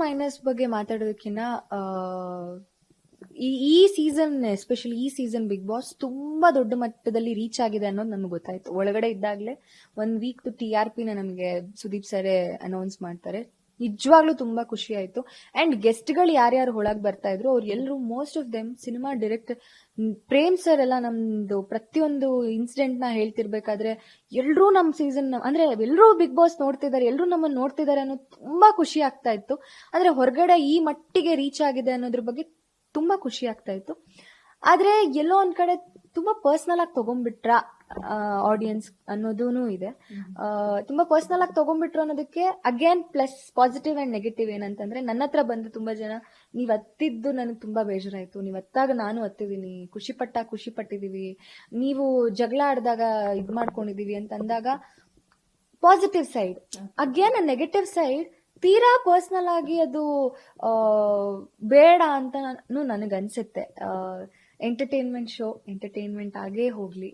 Minus ಬಗ್ಗೆ ಮಾತಾಡೋದಕ್ಕಿಂತ ಈ season, especially ಈ ಸೀಸನ್ ಬಿಗ್ ಬಾಸ್ ತುಂಬಾ ದೊಡ್ಡ ಮಟ್ಟದಲ್ಲಿ ರೀಚ್ ಆಗಿದೆ ಅನ್ನೋದು ನಮ್ಗೆ ಗೊತ್ತಾಯ್ತು. ಒಳಗಡೆ ಇದ್ದಾಗಲೇ 1 ವೀಕ್ TRP ನಮಗೆ ಸುದೀಪ್ ಸರೇ ಅನೌನ್ಸ್ ಮಾಡ್ತಾರೆ. ನಿಜವಾಗ್ಲೂ ತುಂಬಾ ಖುಷಿ ಆಯ್ತು. ಅಂಡ್ ಗೆಸ್ಟ್ ಗಳು ಯಾರ್ಯಾರು ಒಳಗ್ ಬರ್ತಾ ಇದ್ರು ಅವ್ರು ಎಲ್ಲರೂ most of them cinema director. Prem sir ಎಲ್ಲ ನಮ್ದು ಪ್ರತಿಯೊಂದು ಇನ್ಸಿಡೆಂಟ್ ನ ಹೇಳ್ತಿರ್ಬೇಕಾದ್ರೆ ಎಲ್ರೂ ನಮ್ ಸೀಸನ್ ಅಂದ್ರೆ ಎಲ್ಲರೂ ಬಿಗ್ ಬಾಸ್ ನೋಡ್ತಿದ್ದಾರೆ, ಎಲ್ಲರೂ ನಮ್ಮನ್ನ ನೋಡ್ತಿದ್ದಾರೆ ಅನ್ನೋದು ತುಂಬಾ ಖುಷಿ ಆಗ್ತಾ ಇತ್ತು. ಆದ್ರೆ ಹೊರಗಡೆ ಈ ಮಟ್ಟಿಗೆ ರೀಚ್ ಆಗಿದೆ ಅನ್ನೋದ್ರ ಬಗ್ಗೆ ತುಂಬಾ ಖುಷಿ ಆಗ್ತಾ ಇತ್ತು. ಆದ್ರೆ ಎಲ್ಲೋ ಒಂದ್ ಕಡೆ ತುಂಬಾ ಪರ್ಸನಲ್ ಆಗಿ ತಗೊಂಡ್ಬಿಟ್ರ ಆಡಿಯನ್ಸ್ ಅನ್ನೋದೂನು ಇದೆ. ತುಂಬಾ ಪರ್ಸನಲ್ ಆಗಿ ತಗೊಂಡ್ಬಿಟ್ರು ಅನ್ನೋದಕ್ಕೆ again plus positive and negative ಏನಂತಂದ್ರೆ, ನನ್ನ ಹತ್ರ ಬಂದು ತುಂಬಾ ಜನ ನೀವ್ ಹತ್ತಿದ್ದು ನನಗೆ ತುಂಬಾ ಬೇಜಾರಾಯ್ತು, ನೀವ್ ಹತ್ತಾಗ ನಾನು ಹತ್ತಿದೀನಿ, ಖುಷಿ ಪಟ್ಟಿದೀವಿ, ನೀವು ಜಗಳ ಆಡಿದಾಗ ಇದ್ ಮಾಡ್ಕೊಂಡಿದೀವಿ ಅಂತ ಅಂದಾಗ positive side. Again negative side ತೀರಾ ಪರ್ಸನಲ್ ಆಗಿ ಅದು ಬೇಡ ಅಂತ ನನಗನ್ಸುತ್ತೆ. ಎಂಟರ್ಟೈನ್ಮೆಂಟ್ ಶೋ ಎಂಟರ್ಟೈನ್ಮೆಂಟ್ ಆಗೇ ಹೋಗ್ಲಿ.